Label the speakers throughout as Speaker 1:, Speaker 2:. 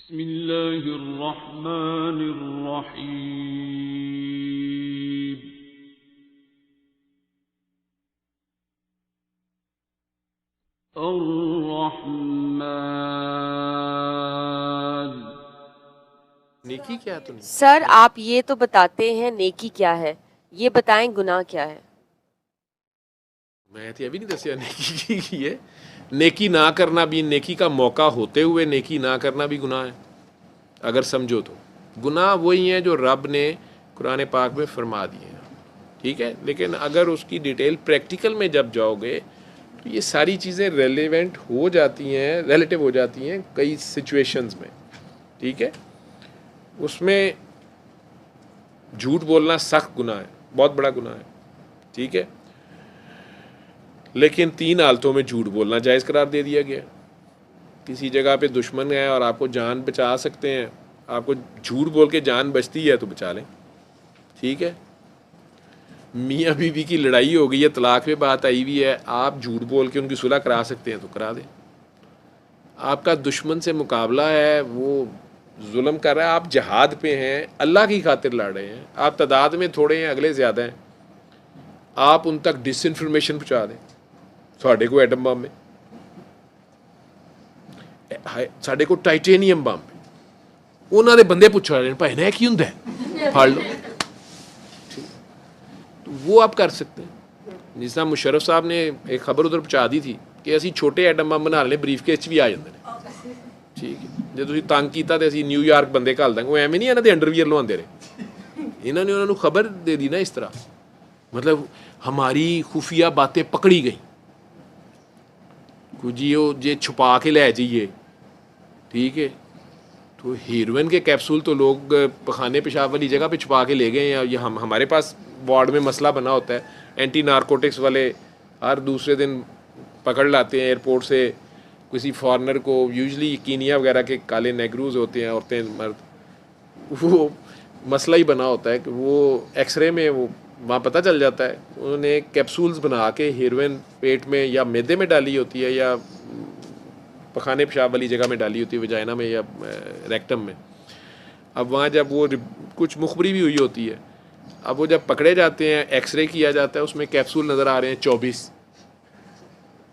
Speaker 1: بسم اللہ الرحمن الرحیم الرحمن.
Speaker 2: نیکی کیا ہے؟ تو
Speaker 3: سر آپ یہ تو بتاتے ہیں نیکی کیا ہے، یہ بتائیں گناہ کیا ہے؟
Speaker 2: میں تو ابھی نہیں دسیا نیکی کی ہے. نیکی نہ کرنا بھی نیکی کا موقع ہوتے ہوئے نیکی نہ کرنا بھی گناہ ہے اگر سمجھو تو. گناہ وہی ہیں جو رب نے قرآن پاک میں فرما دیے ہیں، ٹھیک ہے. لیکن اگر اس کی ڈیٹیل پریکٹیکل میں جب جاؤ گے تو یہ ساری چیزیں ریلیونٹ ہو جاتی ہیں، ریلیٹیو ہو جاتی ہیں کئی سچویشنز میں، ٹھیک ہے. اس میں جھوٹ بولنا سخت گناہ ہے، بہت بڑا گناہ ہے، ٹھیک ہے. لیکن 3 حالتوں میں جھوٹ بولنا جائز قرار دے دیا گیا. کسی جگہ پہ دشمن ہے اور آپ کو جان بچا سکتے ہیں، آپ کو جھوٹ بول کے جان بچتی ہے تو بچا لیں، ٹھیک ہے. میاں بیوی کی لڑائی ہو گئی ہے، طلاق پہ بات آئی ہوئی ہے، آپ جھوٹ بول کے ان کی صلح کرا سکتے ہیں تو کرا دیں. آپ کا دشمن سے مقابلہ ہے، وہ ظلم کر رہا ہے، آپ جہاد پہ ہیں، اللہ کی خاطر لڑ رہے ہیں، آپ تعداد میں تھوڑے ہیں، اگلے زیادہ ہیں، آپ ان تک ڈس انفارمیشن پہنچا دیں. ساڈے کو ایٹم بم ہے، ساڈے کو ٹائٹینیم بم ہے، انہوں نے بندے پوچھ رہے ہیں بھائی نے کی ہوں پھاڑ لو. تو وہ آپ کر سکتے ہیں. جس طرح مشرف صاحب نے ایک خبر ادھر پہنچا دی تھی کہ اسی چھوٹے ایٹم بم بنا لیں، بریف کیس بھی آ جاتے ہیں، ٹھیک ہے. جب تھی تنگ کیتا تو اسی نیو یارک بندے گھل دیں گے. وہ ایویں نہیں یہاں دے انڈر ویئر لواندے رہے، انہوں نے انہوں نے خبر دے دی نا. اس طرح مطلب ہماری خفیہ باتیں پکڑی گئیں، جی وہ یہ چھپا کے لے جائیے، ٹھیک ہے. تو ہیروئن کے کیپسول تو لوگ پخانے پیشاب والی جگہ پہ چھپا کے لے گئے ہیں. یہ ہمارے پاس وارڈ میں مسئلہ بنا ہوتا ہے، اینٹی نارکوٹکس والے ہر دوسرے دن پکڑ لاتے ہیں ایئرپورٹ سے کسی فارنر کو. یوزلی کینیا وغیرہ کے کالے نیگروز ہوتے ہیں، عورتیں مرد. وہ مسئلہ ہی بنا ہوتا ہے کہ وہ ایکس رے میں وہ وہاں پتہ چل جاتا ہے. انہوں نے کیپسولز بنا کے ہیروئن پیٹ میں یا میدے میں ڈالی ہوتی ہے یا پخانے پیشاب والی جگہ میں ڈالی ہوتی ہے، وجائنا میں یا ریکٹم میں. اب وہاں جب وہ کچھ مخبری بھی ہوئی ہوتی ہے، اب وہ جب پکڑے جاتے ہیں ایکس رے کیا جاتا ہے، اس میں کیپسول نظر آ رہے ہیں 24.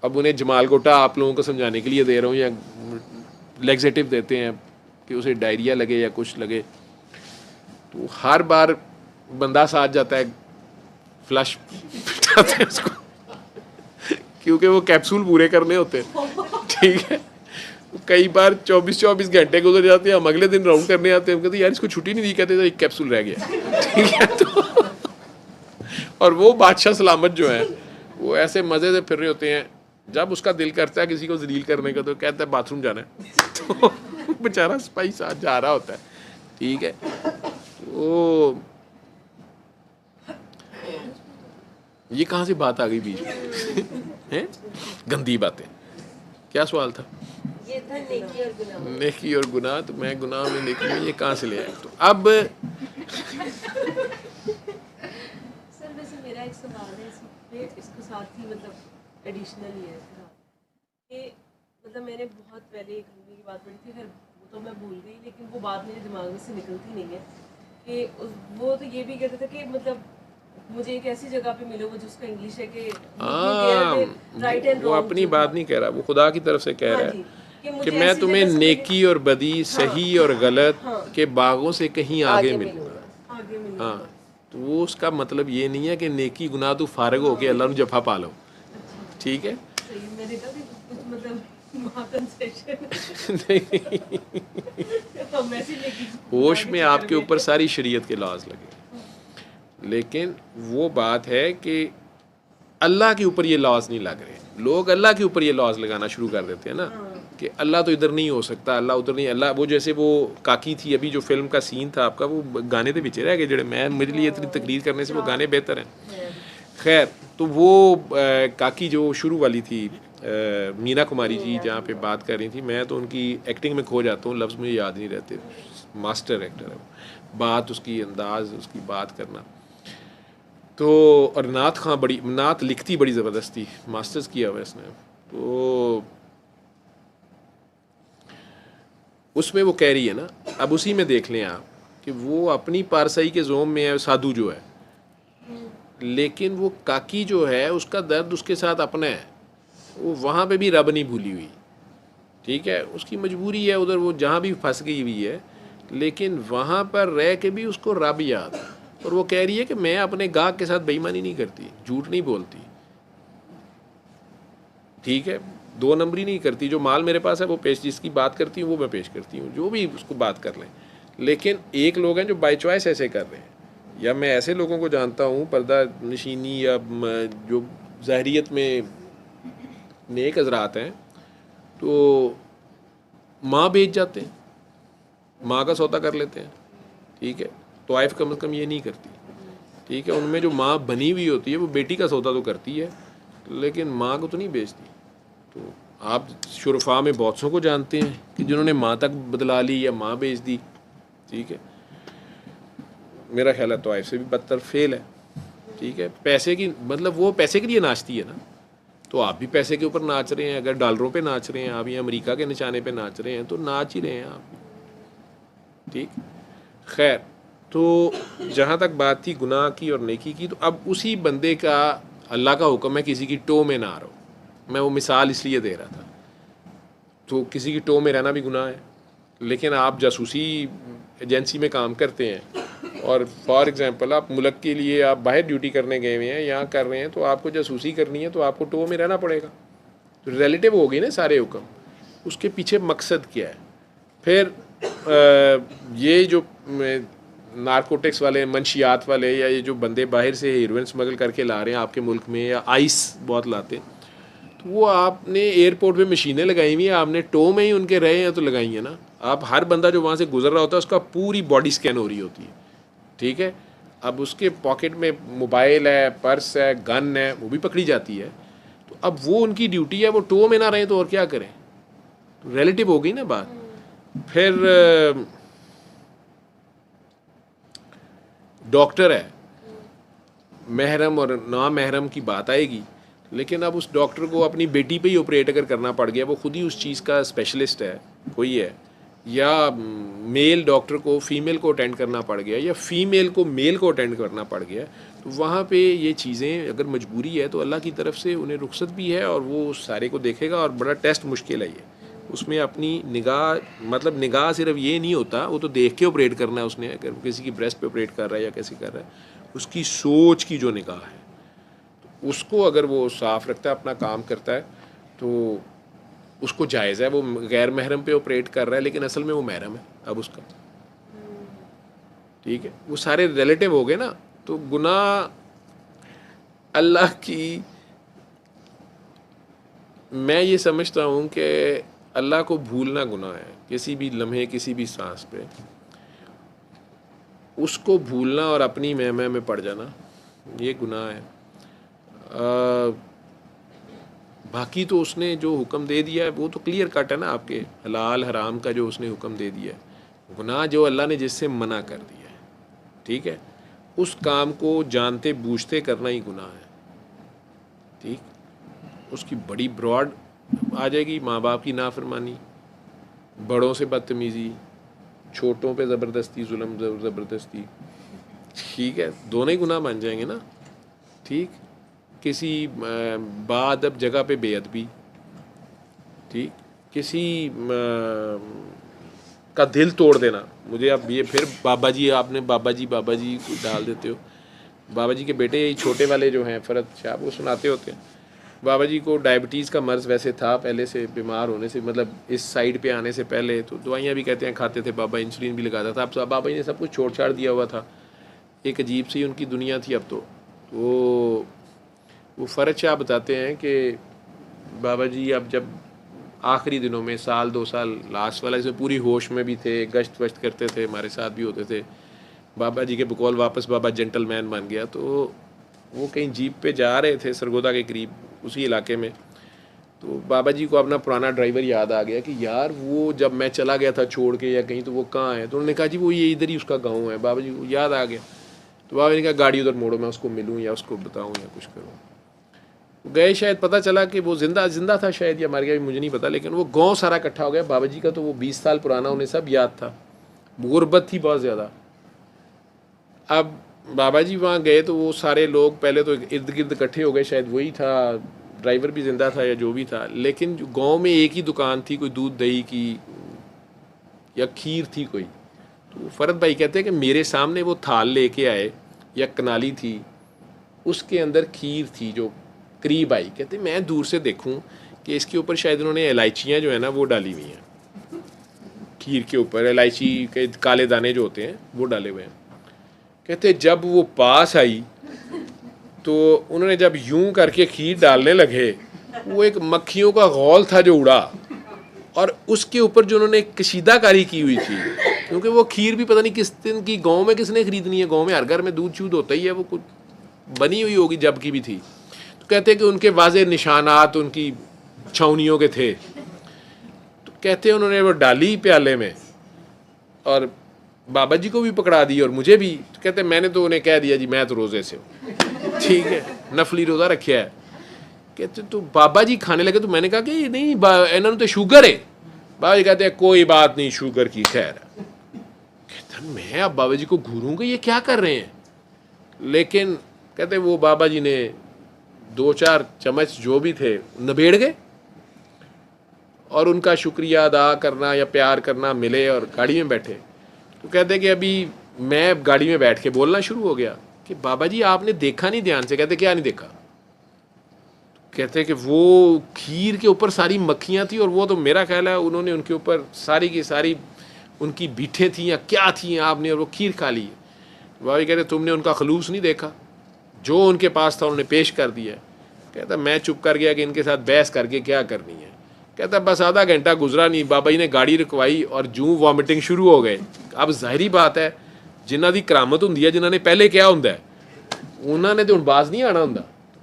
Speaker 2: اب انہیں جمال گوٹا آپ لوگوں کو سمجھانے کے لیے دے رہا ہوں، یا لیگزیٹو دیتے ہیں کہ اسے ڈائریا لگے یا کچھ لگے. تو ہر بار بندہ ساتھ جاتا ہے، فلش جاتے ہیں اس کو، کیونکہ وہ کیپسول پورے کرنے ہوتے ہیں، ٹھیک ہے. کئی بار 24 گھنٹے گزر جاتے ہیں، ہم اگلے دن راؤنڈ کرنے آتے ہیں، ہم کہتے ہیں یار اس کو چھٹی نہیں دی، کہتے ہیں ایک کیپسول رہ گیا، ٹھیک ہے. تو اور وہ بادشاہ سلامت جو ہیں وہ ایسے مزے سے پھر رہے ہوتے ہیں. جب اس کا دل کرتا ہے کسی کو ذلیل کرنے کا تو کہتا ہے باتھ روم جانا ہے، تو بیچارہ سپاہی ساتھ جا رہا ہوتا ہے، ٹھیک ہے. تو یہ کہاں سے بات آ گئی بیچ میں؟ گندی باتیں. کیا سوال تھا؟
Speaker 3: یہ تھا نیکی اور گناہ.
Speaker 2: نیکی اور گناہ. تو میں گناہ میں نیکی میں یہ کہاں سے لے آیا؟ تو اب
Speaker 4: سر ویسے میرا ایک سوال ہے، اس کو ساتھ ہی مطلب ایڈیشنل ہی ہے کہ مطلب میں نے بہت پہلے ایک مووی کی بات پڑھی تھی، خیر وہ تو میں بھول گئی، لیکن وہ بات میرے دماغ میں سے نکلتی نہیں ہے کہ وہ تو یہ بھی کہتے تھے کہ مطلب مجھے ایک ایسی جگہ پہ ملو وہ جس کا انگلش ہے کہ
Speaker 2: وہ اپنی بات نہیں کہہ رہا، وہ خدا کی طرف سے کہہ رہا ہے کہ میں تمہیں نیکی اور بدی، صحیح اور غلط کے باغوں سے کہیں آگے ملوں گا. ہاں، تو وہ اس کا مطلب یہ نہیں ہے کہ نیکی گناہ تو فارغ ہو کے اللہ نے جفا پا لو، ٹھیک ہے. ہوش میں آپ کے اوپر ساری شریعت کے لاز لگے، لیکن وہ بات ہے کہ اللہ کے اوپر یہ لاز نہیں لگ رہے. لوگ اللہ کے اوپر یہ لاز لگانا شروع کر دیتے ہیں نا کہ اللہ تو ادھر نہیں ہو سکتا، اللہ ادھر نہیں. اللہ وہ جیسے وہ کاکی تھی، ابھی جو فلم کا سین تھا آپ کا، وہ گانے تو پیچھے رہ گئے جڑے میں میرے لیے اتنی تقریر کرنے سے وہ گانے بہتر ہیں. خیر، تو وہ کاکی جو شروع والی تھی مینا کماری جی جہاں پہ بات کر رہی تھی، میں تو ان کی ایکٹنگ میں کھو جاتا ہوں، لفظ مجھے یاد نہیں رہتے. ماسٹر ایکٹر ہے وہ، بات اس کی انداز، اس کی بات کرنا. تو اور نعت خاں بڑی نعت لکھتی بڑی زبردست تھی، ماسٹرز کیا ہوا اس نے. تو اس میں وہ کہہ رہی ہے نا. اب اسی میں دیکھ لیں آپ کہ وہ اپنی پارسائی کے زوم میں ہے سادھو جو ہے, لیکن وہ کاکی جو ہے اس کا درد اس کے ساتھ اپنا ہے, وہ وہاں پہ بھی رب نہیں بھولی ہوئی. ٹھیک ہے, اس کی مجبوری ہے ادھر, وہ جہاں بھی پھنس گئی ہوئی ہے, لیکن وہاں پر رہ کے بھی اس کو رب یاد ہے. اور وہ کہہ رہی ہے کہ میں اپنے گاہک کے ساتھ بے ایمانی نہیں کرتی, جھوٹ نہیں بولتی. ٹھیک ہے, 2 نمبری نہیں کرتی. جو مال میرے پاس ہے وہ پیش, جس کی بات کرتی ہوں وہ میں پیش کرتی ہوں, جو بھی اس کو بات کر لیں. لیکن ایک لوگ ہیں جو بائی چوائس ایسے کر رہے ہیں, یا میں ایسے لوگوں کو جانتا ہوں پردہ نشینی یا جو ظاہریت میں نیک حضرات ہیں, تو ماں بیچ جاتے ہیں, ماں کا سودا کر لیتے ہیں. ٹھیک ہے, طوائف کم از کم یہ نہیں کرتی. ٹھیک ہے, ان میں جو ماں بنی ہوئی ہوتی ہے وہ بیٹی کا سودا تو کرتی ہے, لیکن ماں کو تو نہیں بیچتی. تو آپ شرفاء میں بہت سوں کو جانتے ہیں کہ جنہوں نے ماں تک بدلا لی یا ماں بیچ دی. ٹھیک ہے, میرا خیال ہے طوائف سے بھی بدتر فیل ہے. ٹھیک ہے, پیسے کی مطلب وہ پیسے کے لیے ناچتی ہے نا, تو آپ بھی پیسے کے اوپر ناچ رہے ہیں. اگر ڈالروں پہ ناچ رہے ہیں آپ, یا امریکہ کے نشانے پہ ناچ رہے ہیں, تو ناچ ہی رہے ہیں آپ. ٹھیک, خیر. تو جہاں تک بات تھی گناہ کی اور نیکی کی, تو اب اسی بندے کا اللہ کا حکم ہے کسی کی ٹو میں نہ رہو. میں وہ مثال اس لیے دے رہا تھا. تو کسی کی ٹو میں رہنا بھی گناہ ہے, لیکن آپ جاسوسی ایجنسی میں کام کرتے ہیں, اور فار ایگزامپل آپ ملک کے لیے آپ باہر ڈیوٹی کرنے گئے ہوئے ہیں, یہاں کر رہے ہیں, تو آپ کو جاسوسی کرنی ہے تو آپ کو ٹو میں رہنا پڑے گا. تو ریلیٹیو ہو گئی نا سارے حکم. اس کے پیچھے مقصد کیا ہے؟ پھر یہ جو نارکوٹکس والے, منشیات والے, یا یہ جو بندے باہر سے ہیروئن اسمگل کر کے لا رہے ہیں آپ کے ملک میں, یا آئس بہت لاتے ہیں, تو وہ آپ نے ایئرپورٹ پہ مشینیں لگائی ہوئی ہیں, آپ نے ٹو میں ہی ان کے رہے ہیں تو لگائی ہیں نا. آپ ہر بندہ جو وہاں سے گزر رہا ہوتا ہے اس کا پوری باڈی سکین ہو رہی ہوتی ہے. ٹھیک ہے, اب اس کے پاکٹ میں موبائل ہے, پرس ہے, گن ہے, وہ بھی پکڑی جاتی ہے. تو اب وہ ان کی ڈیوٹی ہے, وہ ٹو میں نہ رہیں تو اور کیا کریں؟ ریلیٹیو ہو گئی نا بات. پھر ڈاکٹر ہے, محرم اور نامحرم کی بات آئے گی, لیکن اب اس ڈاکٹر کو اپنی بیٹی پہ ہی آپریٹ اگر کرنا پڑ گیا, وہ خود ہی اس چیز کا اسپیشلسٹ ہے کوئی ہے, یا میل ڈاکٹر کو فیمیل کو اٹینڈ کرنا پڑ گیا, یا فیمیل کو میل کو اٹینڈ کرنا پڑ گیا, تو وہاں پہ یہ چیزیں اگر مجبوری ہے تو اللہ کی طرف سے انہیں رخصت بھی ہے, اور وہ اس سارے کو دیکھے گا. اور بڑا ٹیسٹ مشکل ہے یہ, اس میں اپنی نگاہ, مطلب نگاہ صرف یہ نہیں ہوتا, وہ تو دیکھ کے آپریٹ کرنا ہے اس نے. اگر کسی کی بریسٹ پہ آپریٹ کر رہا ہے یا کیسے کر رہا ہے, اس کی سوچ کی جو نگاہ ہے, اس کو اگر وہ صاف رکھتا ہے, اپنا کام کرتا ہے, تو اس کو جائز ہے. وہ غیر محرم پہ آپریٹ کر رہا ہے, لیکن اصل میں وہ محرم ہے اب اس کا. ٹھیک ہے, وہ سارے ریلیٹیو ہو گئے نا. تو گناہ اللہ کی, میں یہ سمجھتا ہوں کہ اللہ کو بھولنا گناہ ہے. کسی بھی لمحے, کسی بھی سانس پہ اس کو بھولنا اور اپنی مہمہ میں پڑ جانا, یہ گناہ ہے. باقی تو اس نے جو حکم دے دیا ہے وہ تو کلیئر کٹ ہے نا, آپ کے حلال حرام کا جو اس نے حکم دے دیا ہے. گناہ جو اللہ نے جس سے منع کر دیا ہے, ٹھیک ہے, اس کام کو جانتے بوجھتے کرنا ہی گناہ ہے. ٹھیک, اس کی بڑی براڈ آ جائے گی, ماں باپ کی نافرمانی, بڑوں سے بدتمیزی, چھوٹوں پہ زبردستی ظلم, زبردستی. ٹھیک ہے, دونوں ہی گناہ بن جائیں گے نا. ٹھیک, کسی باادب جگہ پہ بے ادبی, ٹھیک, کسی کا دل توڑ دینا. مجھے اب یہ پھر بابا جی, آپ نے بابا جی کو ڈال دیتے ہو. بابا جی کے بیٹے چھوٹے والے جو ہیں فرد شاہ, وہ سناتے ہوتے ہیں, بابا جی کو ڈائبٹیز کا مرض ویسے تھا پہلے سے, بیمار ہونے سے, مطلب اس سائڈ پہ آنے سے پہلے, تو دوائیاں بھی کہتے ہیں کھاتے تھے بابا, انسولین بھی لگاتا تھا. اب بابا جی نے سب کچھ چھوڑ چھاڑ دیا ہوا تھا, ایک عجیب سی ان کی دنیا تھی. اب تو وہ فرد شاہ بتاتے ہیں کہ بابا جی اب جب آخری دنوں میں, 1-2 سال لاسٹ والا, اس میں پوری ہوش میں بھی تھے, گشت وشت کرتے تھے, ہمارے ساتھ بھی ہوتے تھے. بابا جی کے بقول واپس بابا جنٹل مین بن گیا. تو وہ کہیں جیپ پہ جا رہے تھے سرگودا کے قریب, اسی علاقے میں. تو بابا جی کو اپنا پرانا ڈرائیور یاد آ گیا کہ یار وہ جب میں چلا گیا تھا چھوڑ کے یا کہیں, تو وہ کہاں ہے. تو انہوں نے کہا جی وہ یہ ادھر ہی اس کا گاؤں ہے. بابا جی کو یاد آ گیا. تو بابا جی نے کہا گاڑی ادھر موڑو, میں اس کو ملوں یا اس کو بتاؤں یا کچھ کروں. گئے, شاید پتہ چلا کہ وہ زندہ تھا شاید یا مر گیا, مجھے نہیں پتا, لیکن وہ گاؤں سارا اکٹھا ہو گیا. بابا جی کا تو وہ 20 سال پرانا, انہیں سب یاد تھا, غربت تھی بہت زیادہ. اب بابا جی وہاں گئے تو وہ سارے لوگ پہلے تو ارد گرد اکٹھے ہو گئے, شاید وہی تھا, ڈرائیور بھی زندہ تھا یا جو بھی تھا, لیکن گاؤں میں ایک ہی دکان تھی, کوئی دودھ دہی کی یا کھیر تھی کوئی. تو فرد بھائی کہتے ہیں کہ میرے سامنے وہ تھال لے کے آئے یا کنالی تھی, اس کے اندر کھیر تھی جو قریب آئی. کہتے ہیں میں دور سے دیکھوں کہ اس کے اوپر شاید انہوں نے الائچیاں جو ہے نا وہ ڈالی ہوئی ہیں, کھیر کے اوپر الائچی کے کالے دانے جو ہوتے ہیں وہ ڈالے ہوئے ہیں. کہتے جب وہ پاس آئی تو انہوں نے جب یوں کر کے کھیر ڈالنے لگے, وہ ایک مکھیوں کا غول تھا جو اڑا, اور اس کے اوپر جو انہوں نے کشیدہ کاری کی ہوئی تھی, کیونکہ وہ کھیر بھی پتہ نہیں کس دن کی, گاؤں میں کس نے خریدنی ہے, گاؤں میں ہر گھر میں دودھ چود ہوتا ہی ہے, وہ کچھ بنی ہوئی ہوگی جب کی بھی تھی. تو کہتے کہ ان کے واضح نشانات ان کی چھاؤنیوں کے تھے. تو کہتے انہوں نے وہ ڈالی پیالے میں اور بابا جی کو بھی پکڑا دی اور مجھے بھی. تو کہتے میں نے تو انہیں کہہ دیا جی میں تو روزے سے ہوں, ٹھیک ہے, نفلی روزہ رکھا ہے. کہتے تو بابا جی کھانے لگے, تو میں نے کہا کہ نہیں انہوں نے تو شوگر ہے. بابا جی کہتے ہیں کوئی بات نہیں, شوگر کی خیر ہے. کہتے میں اب بابا جی کو گھوروں گا یہ کیا کر رہے ہیں, لیکن کہتے وہ بابا جی نے 2-4 چمچ جو بھی تھے نبیڑ گئے, اور ان کا شکریہ ادا کرنا یا پیار کرنا ملے, اور گاڑی میں بیٹھے. تو کہتے کہ ابھی میں گاڑی میں بیٹھ کے بولنا شروع ہو گیا کہ بابا جی آپ نے دیکھا نہیں دھیان سے. کہتے کیا نہیں دیکھا. کہتے کہ وہ کھیر کے اوپر ساری مکھیاں تھیں, اور وہ تو میرا خیال ہے انہوں نے ان کے اوپر ساری کی ساری ان کی بیٹھیں تھیں یا کیا تھیں آپ نے, اور وہ کھیر کھا لی. بابا جی کہتے تم نے ان کا خلوص نہیں دیکھا, جو ان کے پاس تھا انہوں نے پیش کر دیا. کہتا میں چپ کر گیا کہ ان کے ساتھ بحث کر کے کیا کرنی ہے. کہتا بس آدھا گھنٹہ گزرا نہیں, بابا جی نے گاڑی رکوائی اور جوں وامٹنگ شروع ہو گئے. اب ظاہری بات ہے جنہ دی کرامت ہوں ہے, جنہوں نے پہلے کیا ہوں انہوں نے تو ہوں باز نہیں آنا ہوں.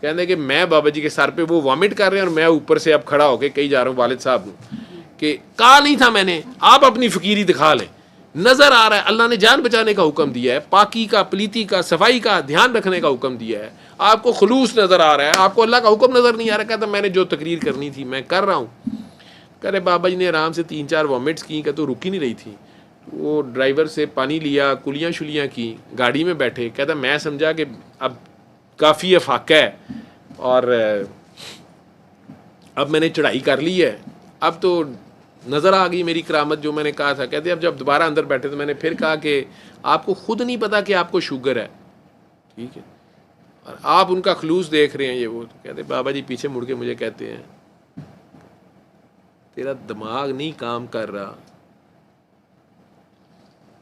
Speaker 2: کہتے کہ میں بابا جی کے سر پہ وہ وامٹ کر رہے ہیں, اور میں اوپر سے اب کھڑا ہو کے کہی جا رہا ہوں والد صاحب کو کہ کہا نہیں تھا میں نے, آپ اپنی فقیری دکھا لیں, نظر آ رہا ہے اللہ نے جان بچانے کا حکم دیا ہے, پاکی کا, پلیتی کا, صفائی کا دھیان رکھنے کا حکم دیا ہے, آپ کو خلوص نظر آ رہا ہے, آپ کو اللہ کا حکم نظر نہیں آ رہا. کہتا میں نے جو تقریر کرنی تھی میں کر رہا ہوں. کہہ رہے بابا جی نے آرام سے 3-4 وامٹس کی, کہ تو رکی نہیں رہی تھی. وہ ڈرائیور سے پانی لیا, کلیاں شلیاں کی, گاڑی میں بیٹھے. کہتا میں سمجھا کہ اب کافی افاقہ ہے اور اب میں نے چڑھائی کر لی ہے, اب تو نظر آ گئی میری کرامت جو میں نے کہا تھا. کہتے اب جب دوبارہ اندر بیٹھے تو میں نے پھر کہا کہ آپ کو خود نہیں پتا کہ آپ کو شوگر ہے, ٹھیک ہے, اور آپ ان کا خلوص دیکھ رہے ہیں یہ وہ. کہتے بابا جی پیچھے مڑ کے مجھے کہتے ہیں تیرا دماغ نہیں کام کر رہا.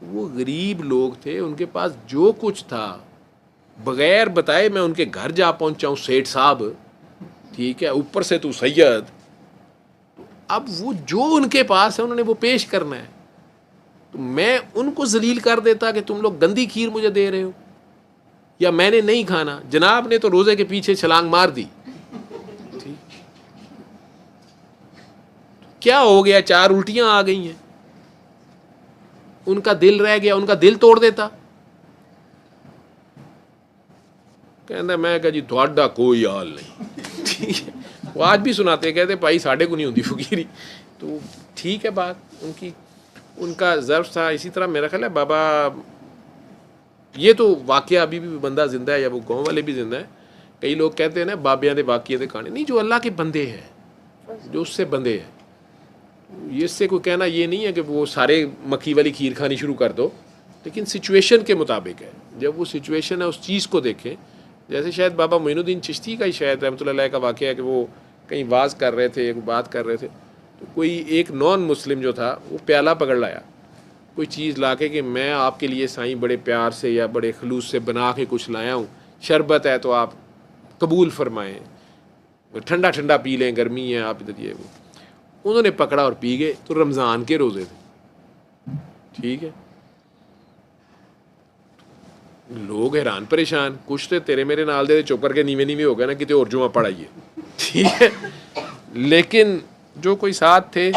Speaker 2: وہ غریب لوگ تھے, ان کے پاس جو کچھ تھا بغیر بتائے میں ان کے گھر جا پہنچا ہوں, سیٹھ صاحب, ٹھیک ہے, اوپر سے تو سید. اب وہ جو ان کے پاس ہے انہوں نے وہ پیش کرنا ہے, تو میں ان کو ذلیل کر دیتا کہ تم لوگ گندی کھیر مجھے دے رہے ہو یا میں نے نہیں کھانا. جناب نے تو روزے کے پیچھے چھلانگ مار دی. کیا ہو گیا, 4 الٹیاں آ گئی ہیں, ان کا دل رہ گیا, ان کا دل توڑ دیتا. کہنا میں کہا جی تھوڑا کوئی حال نہیں, ٹھیک ہے. وہ آج بھی سناتے ہیں, کہتے بھائی ساڑھے کو نہیں ہوتی فقیری. تو ٹھیک ہے بات ان کی, ان کا ظرف تھا. اسی طرح میرا خیال ہے بابا, یہ تو واقعہ ابھی بھی بندہ زندہ ہے, یا وہ گاؤں والے بھی زندہ ہیں. کئی لوگ کہتے ہیں نا بابیاں دے واقعے دے کہانی, نہیں, جو اللہ کے بندے ہیں, جو اس سے بندے ہیں, اس سے کوئی کہنا یہ نہیں ہے کہ وہ سارے مکھی والی کھیر کھانی شروع کر دو, لیکن سچویشن کے مطابق ہے. جب وہ سچویشن ہے اس چیز کو دیکھیں. جیسے شاید بابا معین الدین چشتی کا ہی شاید رحمۃ اللہ علیہ کا واقعہ ہے کہ وہ کہیں واز کر رہے تھے, ایک بات کر رہے تھے, تو کوئی ایک نان مسلم جو تھا وہ پیالہ پکڑ لایا, کوئی چیز لا کے کہ میں آپ کے لیے سائیں بڑے پیار سے یا بڑے خلوص سے بنا کے کچھ لایا ہوں, شربت ہے تو آپ قبول فرمائیں, ٹھنڈا ٹھنڈا پی لیں, گرمی ہے آپ ادھر یہ وہ. انہوں نے پکڑا اور پی گئے. تو رمضان کے روزے تھے, ٹھیک ہے. لوگ حیران پریشان, کچھ تو تیرے میرے نال دے چپ کر کے نیوے نیوے ہو گئے نا, کتے اور جمعہ پڑھائیے, ٹھیک ہے. لیکن جو کوئی ساتھ تھے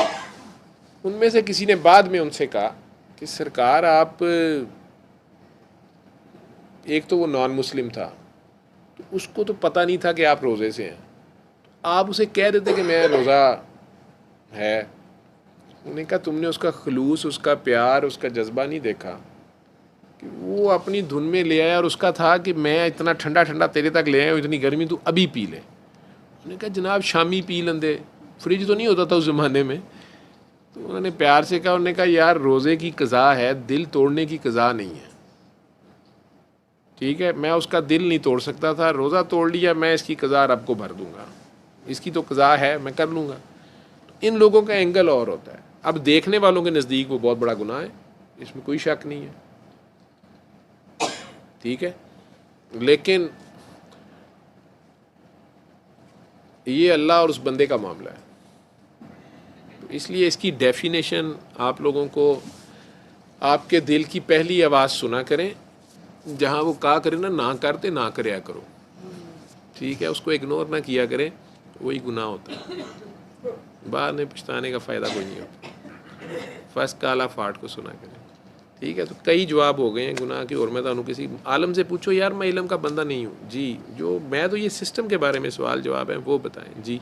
Speaker 2: ان میں سے کسی نے بعد میں ان سے کہا کہ سرکار آپ, ایک تو وہ نان مسلم تھا, تو اس کو تو پتہ نہیں تھا کہ آپ روزے سے ہیں, آپ اسے کہہ دیتے کہ میں روزہ ہے، انہوں نے کہا تم نے اس کا خلوص، اس کا پیار، اس کا جذبہ نہیں دیکھا کہ وہ اپنی دھن میں لے آیا، اور اس کا تھا کہ میں اتنا ٹھنڈا ٹھنڈا تیرے تک لے آیا ہوں، اتنی گرمی تو ابھی پی لے۔ انہوں نے کہا جناب شامی پی لندے، فریج تو نہیں ہوتا تھا اس زمانے میں۔ تو انہوں نے پیار سے کہا، انہوں نے کہا یار روزے کی قضا ہے، دل توڑنے کی قضا نہیں ہے، ٹھیک ہے، میں اس کا دل نہیں توڑ سکتا تھا، روزہ توڑ لیا، میں اس کی قضا رب کو بھر دوں گا، اس کی تو قضا ہے، میں کر لوں گا۔ ان لوگوں کا اینگل اور ہوتا ہے۔ اب دیکھنے والوں کے نزدیک وہ بہت بڑا گناہ ہے، اس میں کوئی شک نہیں ہے، ٹھیک ہے، لیکن یہ اللہ اور اس بندے کا معاملہ ہے۔ تو اس لیے اس کی ڈیفینیشن آپ لوگوں کو آپ کے دل کی پہلی آواز سنا کریں، جہاں وہ کہا کرے نا نہ کرتے نہ کریا کرو، ٹھیک ہے، اس کو اگنور نہ کیا کریں، وہی گناہ ہوتا ہے، بعد میں پچھتانے کا فائدہ کوئی نہیں ہوتا۔ فرسٹ کالا فاٹ کو سنا کریں، ٹھیک ہے۔ تو کئی جواب ہو گئے ہیں گناہ کی، اور میں تو کسی عالم سے پوچھو یار میں علم کا بندہ نہیں ہوں، جی جو میں تو یہ سسٹم کے بارے میں سوال جواب ہیں وہ بتائیں جی۔